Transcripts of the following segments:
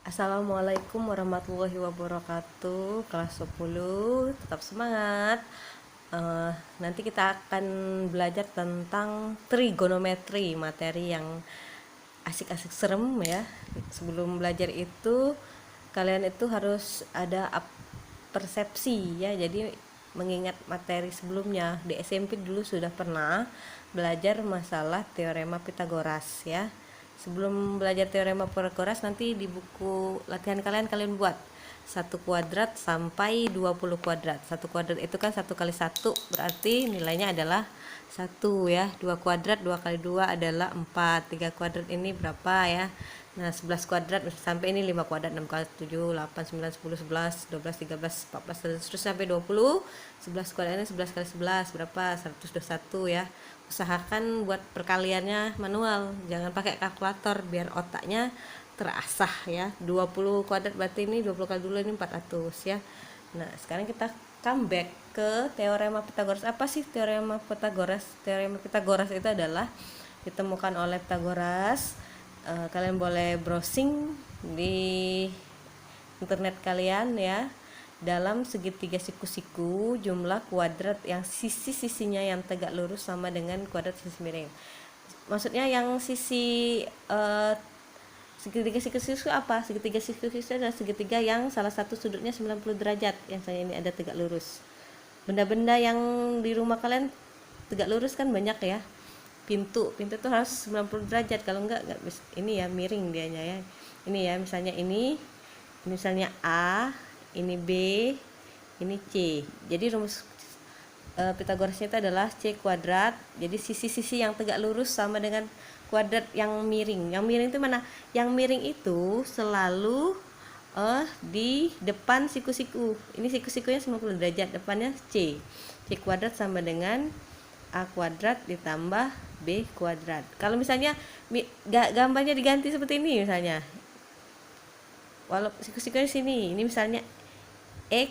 Assalamualaikum warahmatullahi wabarakatuh. Kelas 10, tetap semangat. Nanti kita akan belajar tentang trigonometri, materi yang asik-asik serem ya. Sebelum belajar itu kalian itu harus ada persepsi ya. Jadi mengingat materi sebelumnya di SMP dulu sudah pernah belajar masalah teorema Pitagoras ya. Sebelum belajar teorema Pitagoras, nanti di buku latihan kalian buat 1 kuadrat sampai 20 kuadrat. 1 kuadrat itu kan 1 kali 1, berarti nilainya adalah 1 ya. 2 kuadrat 2 kali 2 adalah 4. 3 kuadrat ini berapa ya? Nah, 11 kuadrat sampai ini 5 kuadrat, 6 kali 7, 8, 9, 10, 11, 12, 13, 14, terus sampai 20. 11 kuadrat ini 11 kali 11 berapa? 121 ya. Usahakan buat perkaliannya manual, jangan pakai kalkulator biar otaknya terasah ya. 20 kuadrat berarti ini 20 kali dulu ini 400 ya. Nah, sekarang kita comeback ke teorema Pitagoras. Apa sih teorema Pitagoras? Teorema Pitagoras itu adalah ditemukan oleh Pitagoras. Kalian boleh browsing di internet kalian ya. Dalam segitiga siku-siku, jumlah kuadrat yang sisi-sisinya yang tegak lurus sama dengan kuadrat sisi miring. Maksudnya yang sisi segitiga siku-siku apa? Segitiga siku-siku adalah segitiga yang salah satu sudutnya 90 derajat. Yang saya ini ada tegak lurus. Benda-benda yang di rumah kalian tegak lurus kan banyak ya. Pintu tuh harus 90 derajat, kalau enggak ini ya miring dianya ya. Ini ya, misalnya misalnya A, ini B, ini C. Jadi rumus Pitagorasnya itu adalah C kuadrat. Jadi sisi-sisi yang tegak lurus sama dengan kuadrat yang miring. Yang miring itu mana? Yang miring itu selalu di depan siku-siku. Ini siku-sikunya 90 derajat, depannya C. C kuadrat sama dengan A kuadrat ditambah B kuadrat. Kalau misalnya gambarnya diganti seperti ini misalnya, walau siku-sikunya sini, ini misalnya X,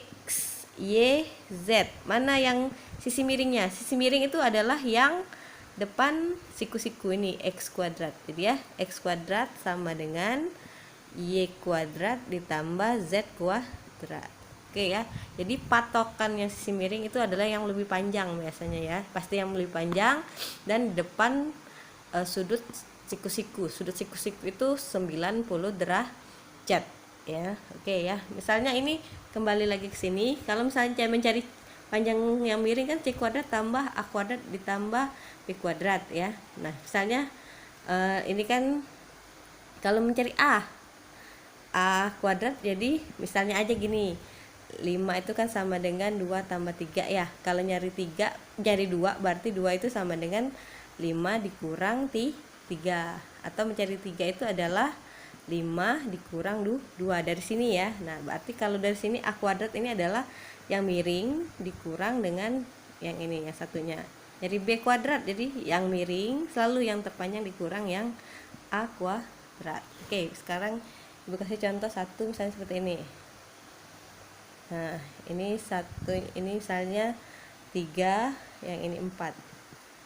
Y, Z. Mana yang sisi miringnya? Sisi miring itu adalah yang depan siku-siku ini, X kuadrat. Jadi ya, X kuadrat sama dengan Y kuadrat ditambah Z kuadrat. Oke ya. Jadi patokan yang sisi miring itu adalah yang lebih panjang biasanya ya. Pasti yang lebih panjang dan di depan sudut siku-siku. Sudut siku-siku itu 90 derajat ya. Oke ya. Misalnya ini kembali lagi ke sini. Kalau misalnya mencari panjang yang miring kan C kuadrat tambah A kuadrat ditambah B kuadrat ya. Nah, misalnya ini kan kalau mencari A kuadrat, jadi misalnya aja gini, 5 itu kan sama dengan 2 tambah 3 ya. Kalau nyari 2 berarti 2 itu sama dengan 5 dikurang 3. Atau mencari 3 itu adalah 5 dikurang 2 dari sini ya. Nah, berarti kalau dari sini A kuadrat ini adalah yang miring dikurang dengan yang ini, yang satunya. Jadi B kuadrat, jadi yang miring selalu yang terpanjang dikurang yang A kuadrat. Oke, sekarang Ibu kasih contoh satu misalnya seperti ini. Nah, ini misalnya 3, yang ini 4.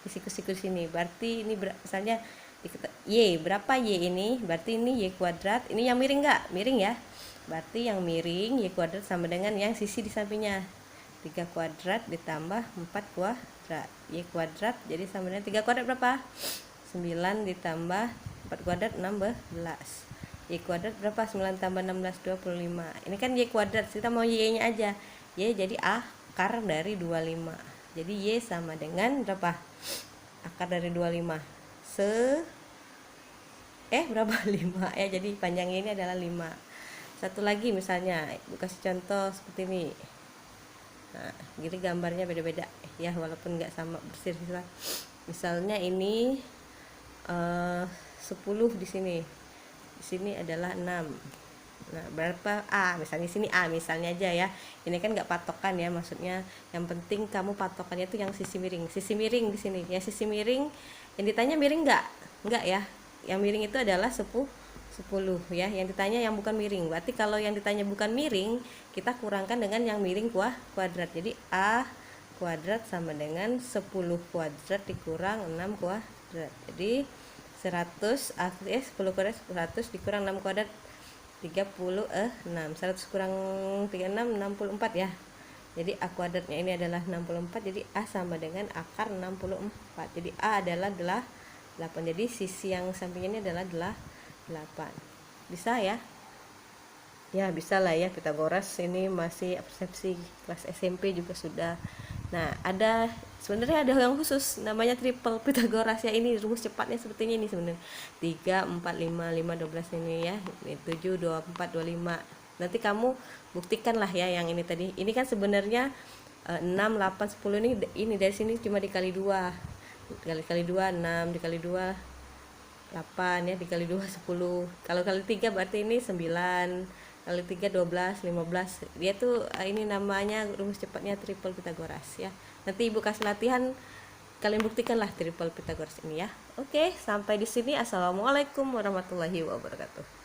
Di siku-siku sini. Berarti ini misalnya Y, berapa Y ini? Berarti ini Y kuadrat. Ini yang miring enggak? Miring ya. Berarti yang miring Y kuadrat sama dengan yang sisi di sampingnya. 3 kuadrat ditambah 4 kuadrat. Y kuadrat jadi sama dengan 3 kuadrat berapa? 9 ditambah 4 kuadrat 16. Y kuadrat berapa? 9 tambah 16 25. Ini kan Y kuadrat, kita mau Y nya aja. Y jadi akar dari 25. Jadi Y sama dengan berapa? Akar dari 25 berapa? 5 ya. Jadi panjangnya ini adalah 5. Satu lagi misalnya, Ibu kasih contoh seperti ini. Nah, jadi gambarnya beda-beda ya, walaupun nggak sama persis. Misalnya ini 10 di sini. Di sini adalah 6. Nah, berapa A? Misalnya sini A misalnya aja ya. Ini kan nggak patokan ya, maksudnya yang penting kamu patokannya itu yang sisi miring. Sisi miring di sini. Yang sisi miring yang ditanya miring nggak? Nggak ya. Yang miring itu adalah 10 ya. Yang ditanya yang bukan miring. Berarti kalau yang ditanya bukan miring, kita kurangkan dengan yang miring kuadrat. Jadi A kuadrat sama dengan 10 kuadrat dikurang 6 kuadrat. Jadi 100 10 kuadrat 100 dikurang 6 kuadrat 36. 100 kurang 36, 64 ya. Jadi A kuadratnya ini adalah 64, jadi A sama dengan akar 64. Jadi A adalah 8. Jadi sisi yang samping ini adalah 8. Bisa ya? Ya, bisa lah ya, Pitagoras ini masih persepsi kelas SMP juga sudah. Nah, sebenarnya ada yang khusus namanya triple Pitagoras ya. Ini rumus cepatnya sepertinya ini sebenarnya. 3 4 5 5 12 ini ya. Ini 7 2 4 25. Nanti kamu buktikanlah ya yang ini tadi. Ini kan sebenarnya 6 8 10 ini dari sini cuma dikali 2. Dikali 2 6, dikali 2 8 ya, dikali 2 10. Kalau kali 3 berarti ini 9. Kali 3 12, 15. Dia tuh ini namanya rumus cepatnya triple Pitagoras ya. Nanti Ibu kasih latihan, kalian buktikanlah triple Pitagoras ini ya. Oke, sampai di sini. Assalamualaikum warahmatullahi wabarakatuh.